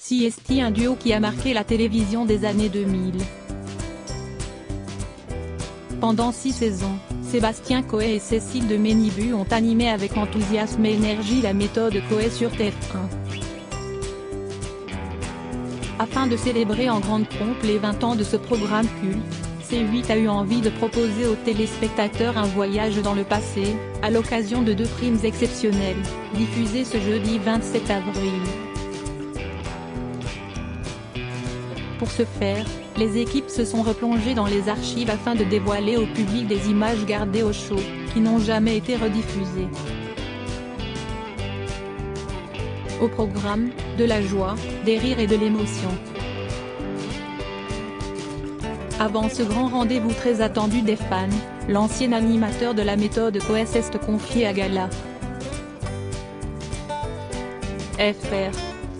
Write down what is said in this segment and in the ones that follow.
CST, un duo qui a marqué la télévision des années 2000. Pendant 6 saisons, Sébastien Coé et Cécile de Ménibu ont animé avec enthousiasme et énergie la méthode Coé sur TF1. Afin de célébrer en grande pompe les 20 ans de ce programme culte, C8 a eu envie de proposer aux téléspectateurs un voyage dans le passé, à l'occasion de 2 primes exceptionnelles, diffusées ce jeudi 27 avril. Pour ce faire, les équipes se sont replongées dans les archives afin de dévoiler au public des images gardées au chaud, qui n'ont jamais été rediffusées. Au programme, de la joie, des rires et de l'émotion. Avant ce grand rendez-vous très attendu des fans, l'ancien animateur de la méthode Coé s'est confié à Gala.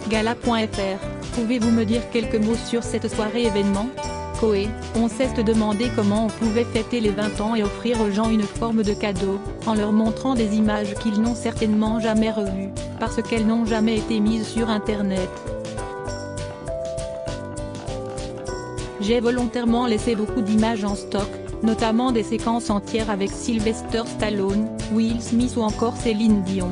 Gala.fr, pouvez-vous me dire quelques mots sur cette soirée événement? Coé, on s'est demandé comment on pouvait fêter les 20 ans et offrir aux gens une forme de cadeau, en leur montrant des images qu'ils n'ont certainement jamais revues, parce qu'elles n'ont jamais été mises sur Internet. J'ai volontairement laissé beaucoup d'images en stock, notamment des séquences entières avec Sylvester Stallone, Will Smith ou encore Céline Dion.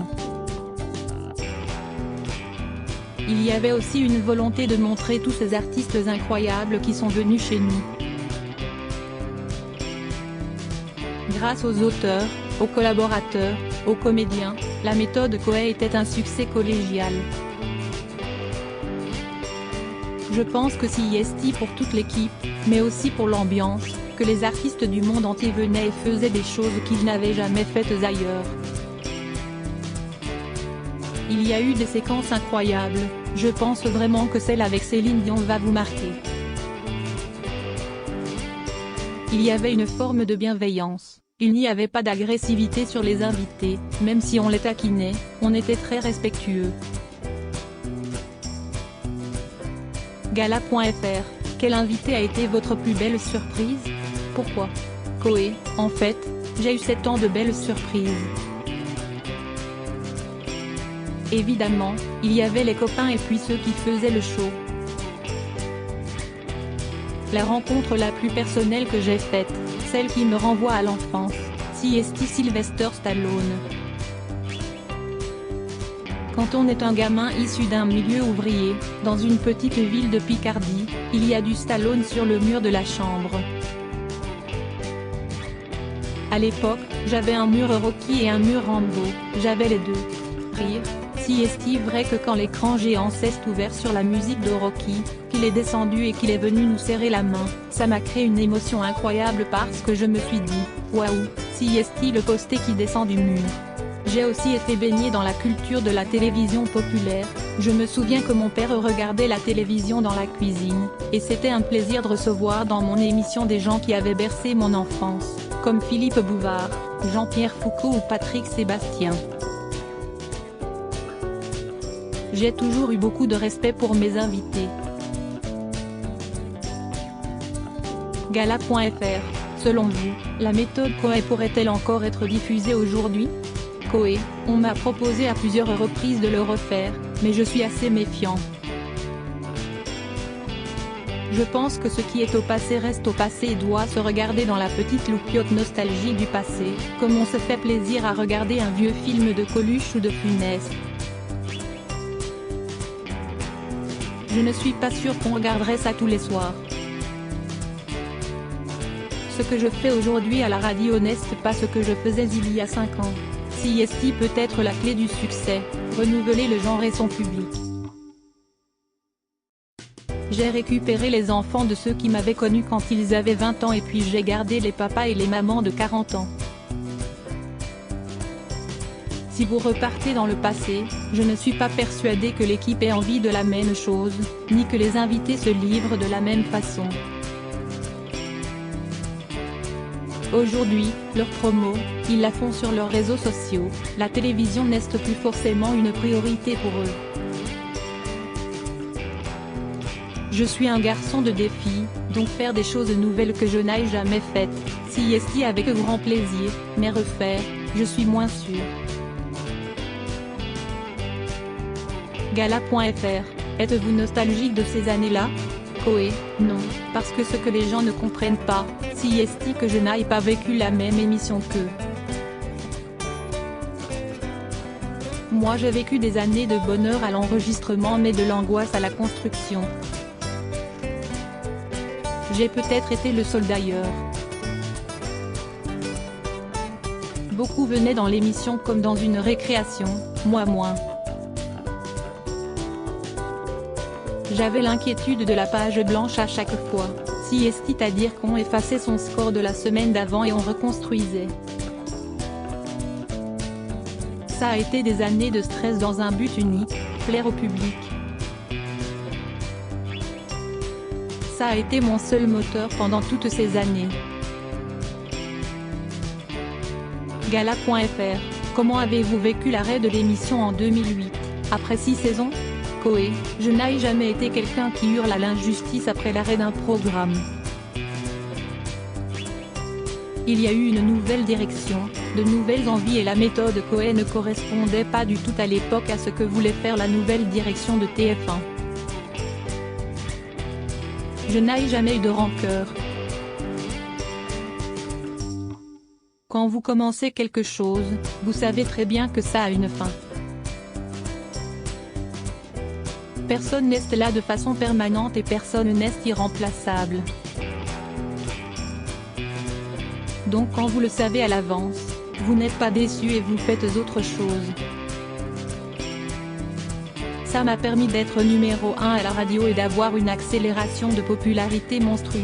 Il y avait aussi une volonté de montrer tous ces artistes incroyables qui sont venus chez nous. Grâce aux auteurs, aux collaborateurs, aux comédiens, la méthode Coé était un succès collégial. Je pense que CST pour toute l'équipe, mais aussi pour l'ambiance, que les artistes du monde entier venaient et faisaient des choses qu'ils n'avaient jamais faites ailleurs. Il y a eu des séquences incroyables, je pense vraiment que celle avec Céline Dion va vous marquer. Il y avait une forme de bienveillance, il n'y avait pas d'agressivité sur les invités, même si on les taquinait, on était très respectueux. Gala.fr, quel invité a été votre plus belle surprise? Pourquoi? Coé, en fait, j'ai eu 7 ans de belles surprises. Évidemment, il y avait les copains et puis ceux qui faisaient le show. La rencontre la plus personnelle que j'ai faite, celle qui me renvoie à l'enfance, CST Sylvester Stallone. Quand on est un gamin issu d'un milieu ouvrier, dans une petite ville de Picardie, il y a du Stallone sur le mur de la chambre. À l'époque, j'avais un mur Rocky et un mur Rambo, j'avais les deux. Rire, CST vrai que quand l'écran géant s'est ouvert sur la musique de Rocky, qu'il est descendu et qu'il est venu nous serrer la main, ça m'a créé une émotion incroyable parce que je me suis dit, waouh, CST le posté qui descend du mur. J'ai aussi été baigné dans la culture de la télévision populaire, je me souviens que mon père regardait la télévision dans la cuisine, et c'était un plaisir de recevoir dans mon émission des gens qui avaient bercé mon enfance, comme Philippe Bouvard, Jean-Pierre Foucault ou Patrick Sébastien. J'ai toujours eu beaucoup de respect pour mes invités. Gala.fr, selon vous, la méthode Coé pourrait-elle encore être diffusée aujourd'hui? Coé, on m'a proposé à plusieurs reprises de le refaire, mais je suis assez méfiant. Je pense que ce qui est au passé reste au passé et doit se regarder dans la petite loupiote nostalgie du passé, comme on se fait plaisir à regarder un vieux film de Coluche ou de Funès. Je ne suis pas sûr qu'on regarderait ça tous les soirs. Ce que je fais aujourd'hui à la radio n'est pas ce que je faisais il y a 5 ans. CST peut être la clé du succès, renouveler le genre et son public. J'ai récupéré les enfants de ceux qui m'avaient connu quand ils avaient 20 ans et puis j'ai gardé les papas et les mamans de 40 ans. Si vous repartez dans le passé, je ne suis pas persuadé que l'équipe ait envie de la même chose, ni que les invités se livrent de la même façon. Aujourd'hui, leur promo, ils la font sur leurs réseaux sociaux, la télévision n'est plus forcément une priorité pour eux. Je suis un garçon de défi, donc faire des choses nouvelles que je n'ai jamais faites, CST avec grand plaisir, mais refaire, je suis moins sûr. Gala.fr, Êtes-vous nostalgique de ces années-là? Koé, non, parce que ce que les gens ne comprennent pas, si est que je n'aille pas vécu la même émission qu'eux. Moi j'ai vécu des années de bonheur à l'enregistrement mais de l'angoisse à la construction. J'ai peut-être été le seul d'ailleurs. Beaucoup venaient dans l'émission comme dans une récréation, moi moins. J'avais l'inquiétude de la page blanche à chaque fois, si c'est-à-dire qu'on effaçait son score de la semaine d'avant et on reconstruisait. Ça a été des années de stress dans un but unique, plaire au public. Ça a été mon seul moteur pendant toutes ces années. Gala.fr, comment avez-vous vécu l'arrêt de l'émission en 2008, après 6 saisons? Koé, je n'ai jamais été quelqu'un qui hurle à l'injustice après l'arrêt d'un programme. Il y a eu une nouvelle direction, de nouvelles envies et la méthode Koé ne correspondait pas du tout à l'époque à ce que voulait faire la nouvelle direction de TF1. Je n'ai jamais eu de rancœur. Quand vous commencez quelque chose, vous savez très bien que ça a une fin. Personne n'est là de façon permanente et personne n'est irremplaçable. Donc quand vous le savez à l'avance, vous n'êtes pas déçu et vous faites autre chose. Ça m'a permis d'être numéro 1 à la radio et d'avoir une accélération de popularité monstrueuse.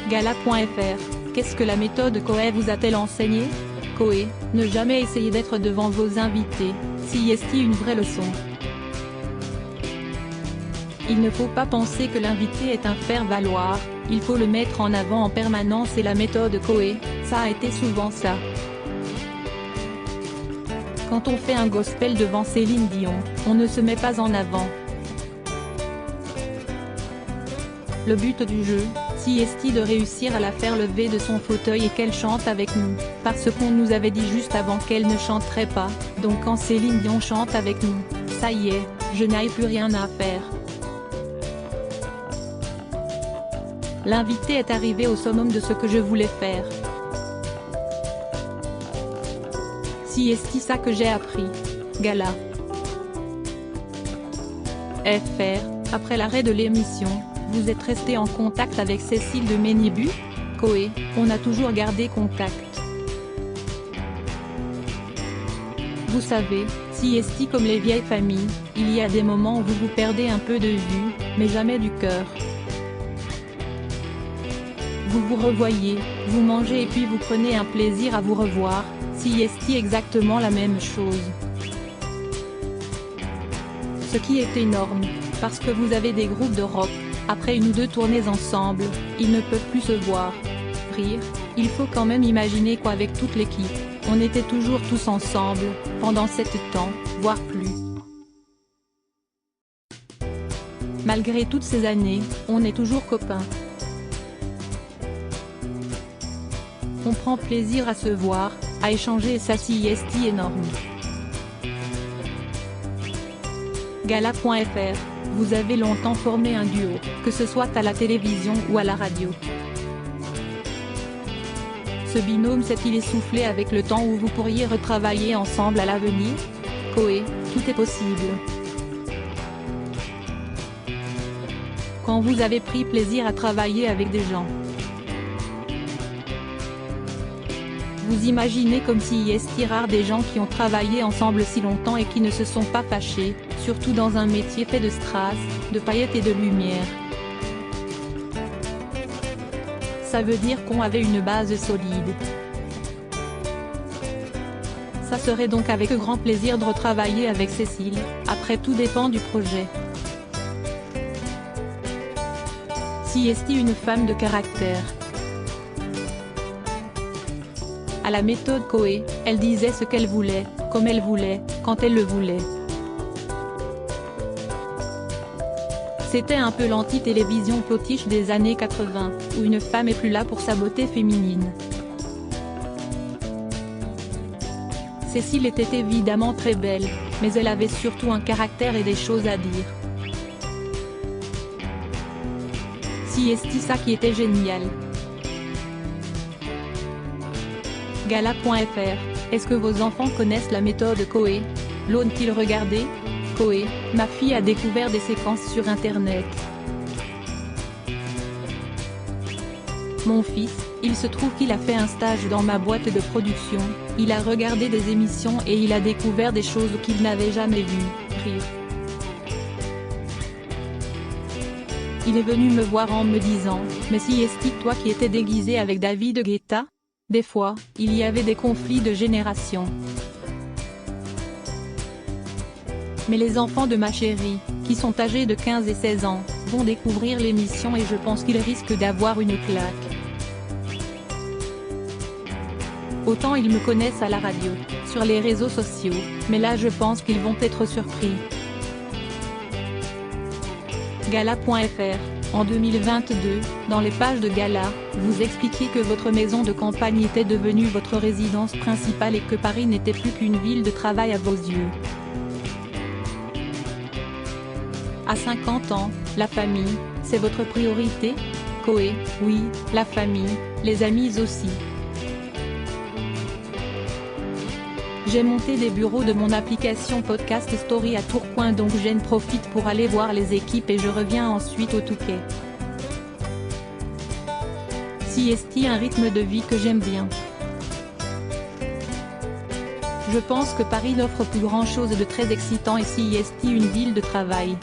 Gala.fr, qu'est-ce que la méthode Koé vous a-t-elle enseigné? Koé, ne jamais essayer d'être devant vos invités, si est une vraie leçon. Il ne faut pas penser que l'invité est un faire-valoir, il faut le mettre en avant en permanence et la méthode Koé, ça a été souvent ça. Quand on fait un gospel devant Céline Dion, on ne se met pas en avant. Le but du jeu, si est de réussir à la faire lever de son fauteuil et qu'elle chante avec nous, parce qu'on nous avait dit juste avant qu'elle ne chanterait pas, donc quand Céline Dion chante avec nous, ça y est, je n'ai plus rien à faire. L'invité est arrivé au summum de ce que je voulais faire. Si est ça que j'ai appris. Gala. FR, après l'arrêt de l'émission, vous êtes resté en contact avec Cécile de Ménibu? Koé, on a toujours gardé contact. Vous savez, si est comme les vieilles familles, il y a des moments où vous vous perdez un peu de vue, mais jamais du cœur. Vous vous revoyez, vous mangez et puis vous prenez un plaisir à vous revoir, si est exactement la même chose. Ce qui est énorme, parce que vous avez des groupes de rock, après une ou deux tournées ensemble, ils ne peuvent plus se voir. Rire, il faut quand même imaginer qu'avec toute l'équipe, on était toujours tous ensemble, pendant 7 ans, voire plus. Malgré toutes ces années, on est toujours copains. On prend plaisir à se voir, à échanger et ça si est énorme. Gala.fr, vous avez longtemps formé un duo, que ce soit à la télévision ou à la radio. Ce binôme s'est-il essoufflé avec le temps où vous pourriez retravailler ensemble à l'avenir? Koé, tout est possible. Quand vous avez pris plaisir à travailler avec des gens. Vous imaginez comme si est rare des gens qui ont travaillé ensemble si longtemps et qui ne se sont pas fâchés, surtout dans un métier fait de strass, de paillettes et de lumière. Ça veut dire qu'on avait une base solide. Ça serait donc avec grand plaisir de retravailler avec Cécile, après tout dépend du projet. Si est une femme de caractère. À la méthode Koé, elle disait ce qu'elle voulait, comme elle voulait, quand elle le voulait. C'était un peu l'anti-télévision potiche des années 80, où une femme est plus là pour sa beauté féminine. Cécile était évidemment très belle, mais elle avait surtout un caractère et des choses à dire. C'est ça qui était génial. Gala.fr, est-ce que vos enfants connaissent la méthode Coé? L'ont-ils regardé? Coé, ma fille a découvert des séquences sur internet. Mon fils, il se trouve qu'il a fait un stage dans ma boîte de production, il a regardé des émissions et il a découvert des choses qu'il n'avait jamais vues. Rire. Il est venu me voir en me disant, mais si est-ce toi qui étais déguisé avec David Guetta? Des fois, il y avait des conflits de génération. Mais les enfants de ma chérie, qui sont âgés de 15 et 16 ans, vont découvrir l'émission et je pense qu'ils risquent d'avoir une claque. Autant ils me connaissent à la radio, sur les réseaux sociaux, mais là je pense qu'ils vont être surpris. Gala.fr, en 2022, dans les pages de Gala, vous expliquiez que votre maison de campagne était devenue votre résidence principale et que Paris n'était plus qu'une ville de travail à vos yeux. À 50 ans, la famille, c'est votre priorité? Coé, oui, la famille, les amis aussi. J'ai monté des bureaux de mon application Podcast Story à Tourcoing donc j'en profite pour aller voir les équipes et je reviens ensuite au Touquet. C'est un rythme de vie que j'aime bien. Je pense que Paris n'offre plus grand chose de très excitant et c'est une ville de travail.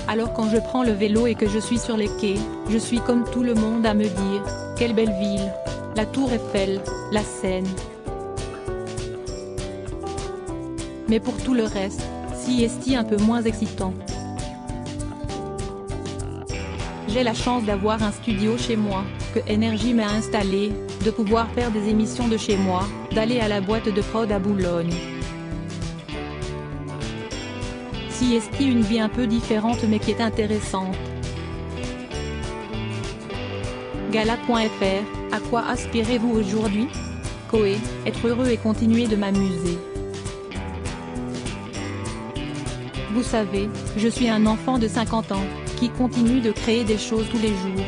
Alors quand je prends le vélo et que je suis sur les quais, je suis comme tout le monde à me dire, quelle belle ville, la Tour Eiffel, la Seine. Mais pour tout le reste, c'est un peu moins excitant. J'ai la chance d'avoir un studio chez moi, que Énergie m'a installé, de pouvoir faire des émissions de chez moi, d'aller à la boîte de prod à Boulogne. C'est une vie un peu différente mais qui est intéressante. Gala.fr, à quoi aspirez-vous aujourd'hui? Coé, être heureux et continuer de m'amuser. Vous savez, je suis un enfant de 50 ans, qui continue de créer des choses tous les jours.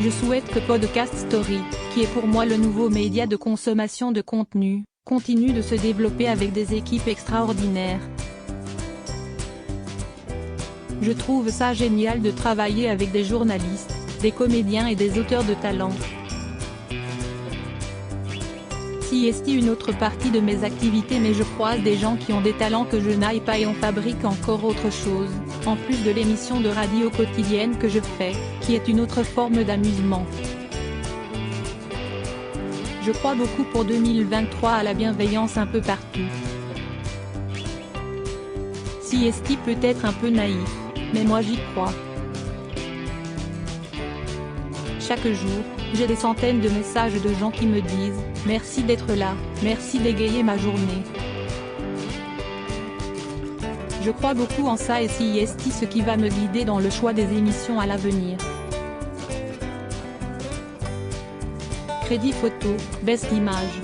Je souhaite que Podcast Story, qui est pour moi le nouveau média de consommation de contenu, continue de se développer avec des équipes extraordinaires. Je trouve ça génial de travailler avec des journalistes, des comédiens et des auteurs de talent. C'est une autre partie de mes activités mais je croise des gens qui ont des talents que je n'aille pas et on fabrique encore autre chose, en plus de l'émission de radio quotidienne que je fais, qui est une autre forme d'amusement. Je crois beaucoup pour 2023 à la bienveillance un peu partout. C'est peut être un peu naïf, mais moi j'y crois. Chaque jour, j'ai des centaines de messages de gens qui me disent « Merci d'être là, merci d'égayer ma journée ». Je crois beaucoup en ça et c'est ce qui va me guider dans le choix des émissions à l'avenir. Crédit photo, best image.